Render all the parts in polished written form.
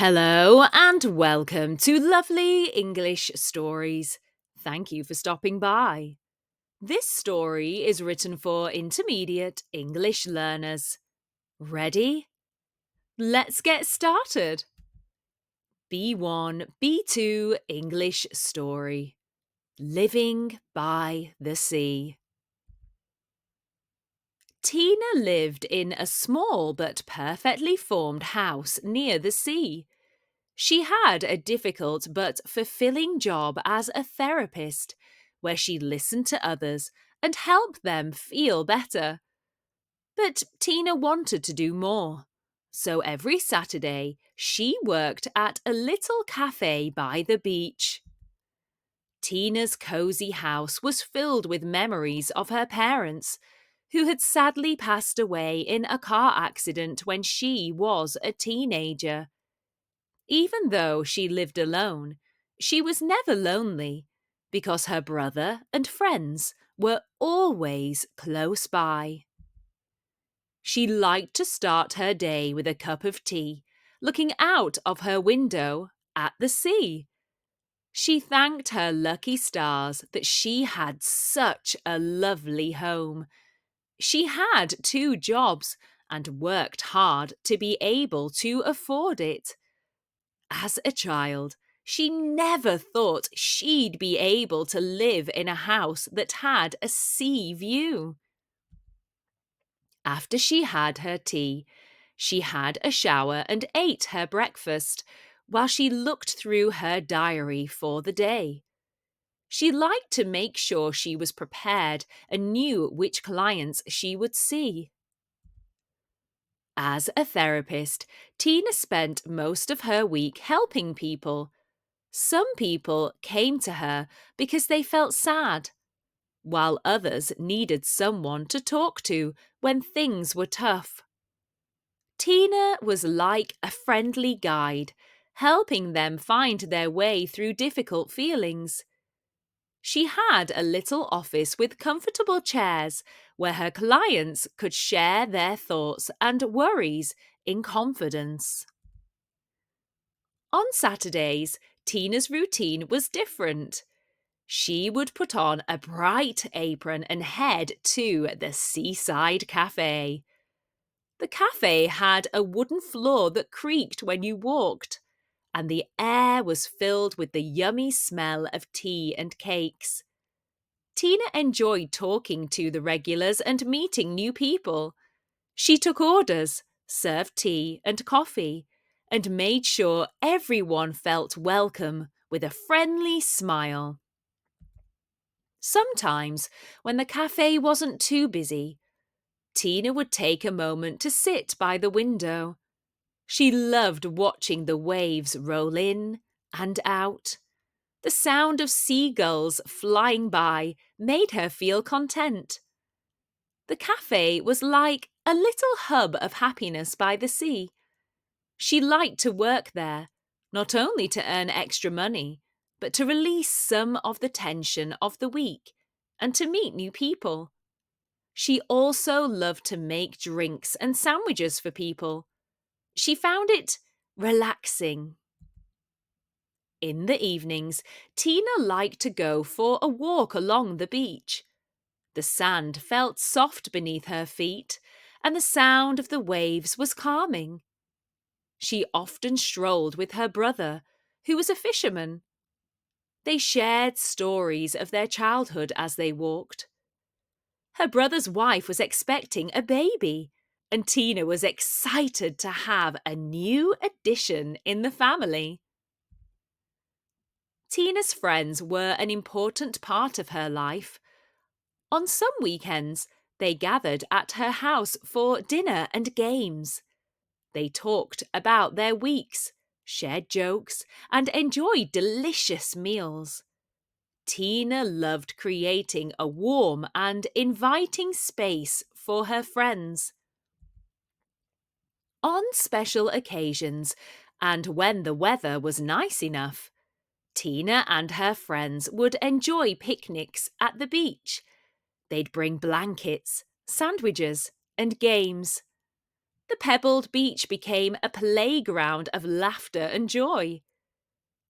Hello and welcome to Lovely English Stories. Thank you for stopping by. This story is written for intermediate English learners. Ready? Let's get started. B1, B2 English Story. Living by the Sea. Tina lived in a small but perfectly formed house near the sea. She had a difficult but fulfilling job as a therapist, where she listened to others and helped them feel better. But Tina wanted to do more. So every Saturday, she worked at a little cafe by the beach. Tina's cozy house was filled with memories of her parents, who had sadly passed away in a car accident when she was a teenager. Even though she lived alone, she was never lonely because her brother and friends were always close by. She liked to start her day with a cup of tea, looking out of her window at the sea. She thanked her lucky stars that she had such a lovely home. She had 2 jobs and worked hard to be able to afford it. As a child, she never thought she'd be able to live in a house that had a sea view. After she had her tea, she had a shower and ate her breakfast while she looked through her diary for the day. She liked to make sure she was prepared and knew which clients she would see. As a therapist, Tina spent most of her week helping people. Some people came to her because they felt sad, while others needed someone to talk to when things were tough. Tina was like a friendly guide, helping them find their way through difficult feelings. She had a little office with comfortable chairs where her clients could share their thoughts and worries in confidence. On Saturdays, Tina's routine was different. She would put on a bright apron and head to the seaside cafe. The cafe had a wooden floor that creaked when you walked, and the air was filled with the yummy smell of tea and cakes. Tina enjoyed talking to the regulars and meeting new people. She took orders, served tea and coffee, and made sure everyone felt welcome with a friendly smile. Sometimes, when the cafe wasn't too busy, Tina would take a moment to sit by the window. She loved watching the waves roll in and out. The sound of seagulls flying by made her feel content. The cafe was like a little hub of happiness by the sea. She liked to work there, not only to earn extra money, but to release some of the tension of the week and to meet new people. She also loved to make drinks and sandwiches for people. She found it relaxing. In the evenings, Tina liked to go for a walk along the beach. The sand felt soft beneath her feet, and the sound of the waves was calming. She often strolled with her brother, who was a fisherman. They shared stories of their childhood as they walked. Her brother's wife was expecting a baby, and Tina was excited to have a new addition in the family. Tina's friends were an important part of her life. On some weekends, they gathered at her house for dinner and games. They talked about their weeks, shared jokes, and enjoyed delicious meals. Tina loved creating a warm and inviting space for her friends. On special occasions, and when the weather was nice enough, Tina and her friends would enjoy picnics at the beach. They'd bring blankets, sandwiches, and games. The pebbled beach became a playground of laughter and joy.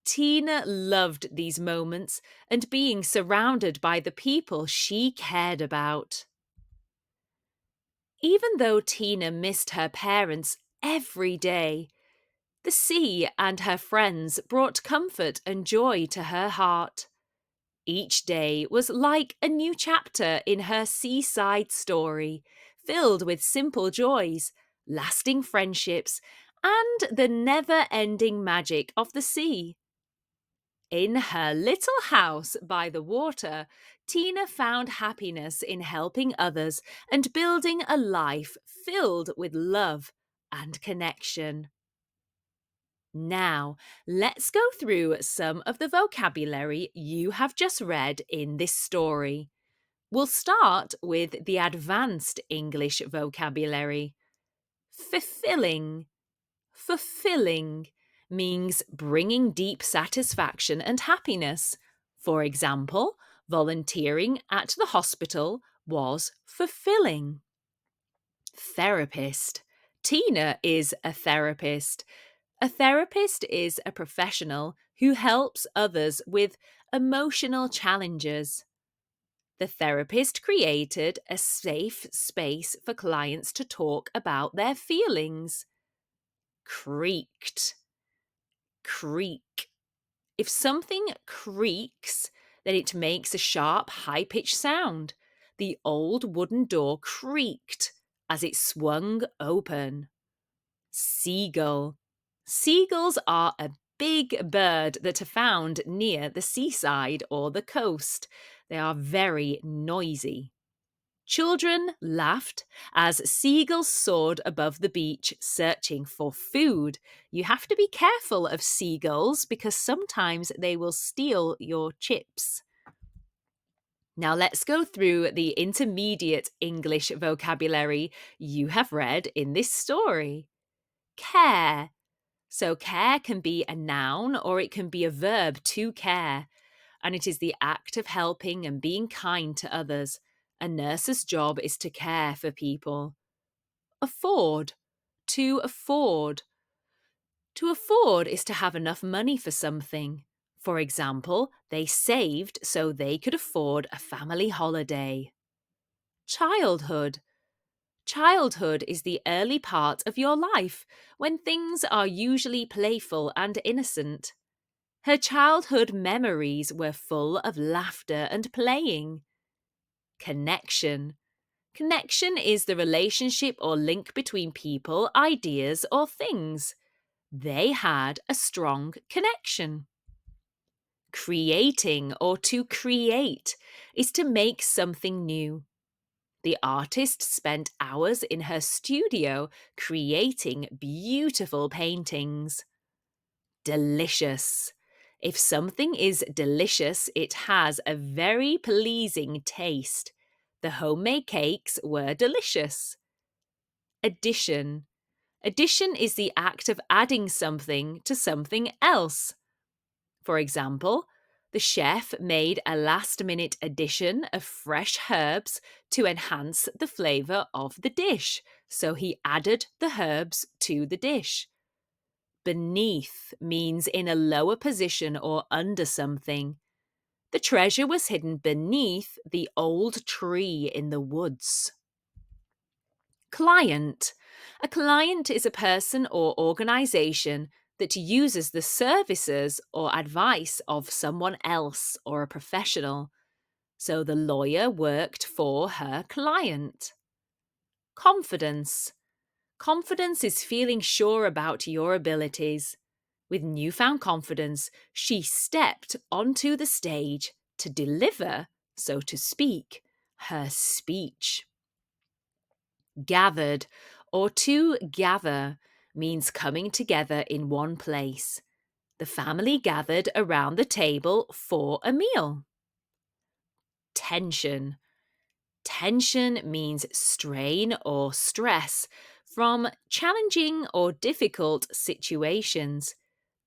Tina loved these moments and being surrounded by the people she cared about. Even though Tina missed her parents every day, the sea and her friends brought comfort and joy to her heart. Each day was like a new chapter in her seaside story, filled with simple joys, lasting friendships, and the never-ending magic of the sea. In her little house by the water, Tina found happiness in helping others and building a life filled with love and connection. Now, let's go through some of the vocabulary you have just read in this story. We'll start with the advanced English vocabulary. Fulfilling. Fulfilling means bringing deep satisfaction and happiness. For example, volunteering at the hospital was fulfilling. Therapist. Tina is a therapist. A therapist is a professional who helps others with emotional challenges. The therapist created a safe space for clients to talk about their feelings. Creaked. Creak. If something creaks, then it makes a sharp, high-pitched sound. The old wooden door creaked as it swung open. Seagull. Seagulls are a big bird that are found near the seaside or the coast. They are very noisy. Children laughed as seagulls soared above the beach searching for food. You have to be careful of seagulls because sometimes they will steal your chips. Now let's go through the intermediate English vocabulary you have read in this story. Care. So care can be a noun or it can be a verb to care, and it is the act of helping and being kind to others. A nurse's job is to care for people. Afford. To afford. To afford is to have enough money for something. For example, they saved so they could afford a family holiday. Childhood. Childhood is the early part of your life when things are usually playful and innocent. Her childhood memories were full of laughter and playing. Connection. Connection is the relationship or link between people, ideas, or things. They had a strong connection. Creating or to create is to make something new. The artist spent hours in her studio creating beautiful paintings. Delicious. If something is delicious, it has a very pleasing taste. The homemade cakes were delicious. Addition. Addition is the act of adding something to something else. For example, the chef made a last-minute addition of fresh herbs to enhance the flavour of the dish, so he added the herbs to the dish. Beneath means in a lower position or under something. The treasure was hidden beneath the old tree in the woods. Client. A client is a person or organisation that uses the services or advice of someone else or a professional. So the lawyer worked for her client. Confidence. Confidence is feeling sure about your abilities. With newfound confidence, she stepped onto the stage to deliver, so to speak, her speech. Gathered or to gather means coming together in one place. The family gathered around the table for a meal. Tension. Tension means strain or stress from challenging or difficult situations.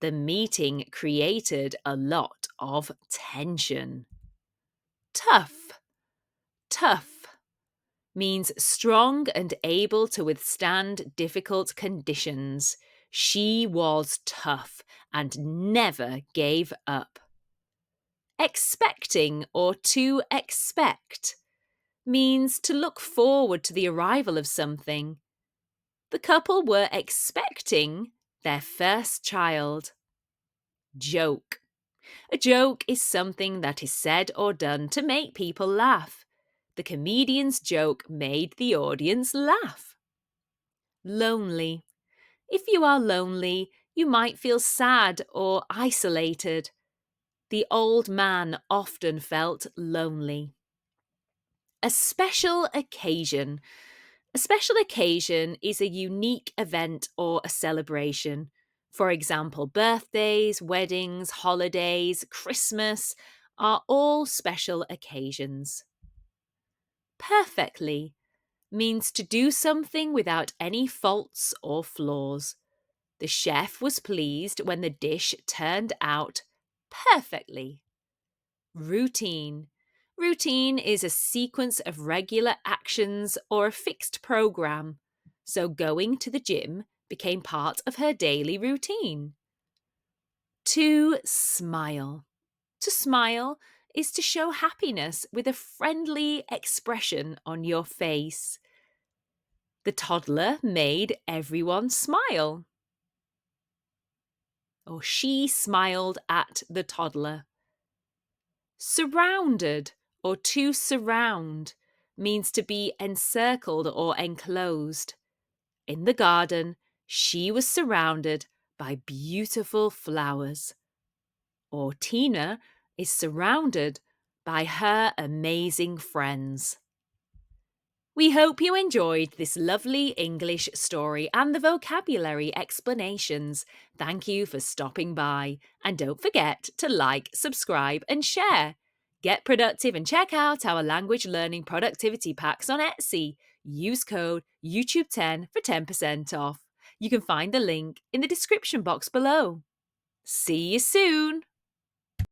The meeting created a lot of tension. Tough. Tough means strong and able to withstand difficult conditions. She was tough and never gave up. Expecting or to expect means to look forward to the arrival of something. The couple were expecting their first child. Joke. A joke is something that is said or done to make people laugh. The comedian's joke made the audience laugh. Lonely. If you are lonely, you might feel sad or isolated. The old man often felt lonely. A special occasion. A special occasion is a unique event or a celebration. For example, birthdays, weddings, holidays, Christmas are all special occasions. Perfectly means to do something without any faults or flaws. The chef was pleased when the dish turned out perfectly. Routine. Routine is a sequence of regular actions or a fixed program. So going to the gym became part of her daily routine. To smile. To smile is to show happiness with a friendly expression on your face. The toddler made everyone smile. Or she smiled at the toddler. Surrounded or to surround means to be encircled or enclosed. In the garden, she was surrounded by beautiful flowers. Or Tina is surrounded by her amazing friends. We hope you enjoyed this lovely English story and the vocabulary explanations. Thank you for stopping by. And don't forget to like, subscribe and share. Get productive and check out our language learning productivity packs on Etsy. Use code YouTube10 for 10% off. You can find the link in the description box below. See you soon!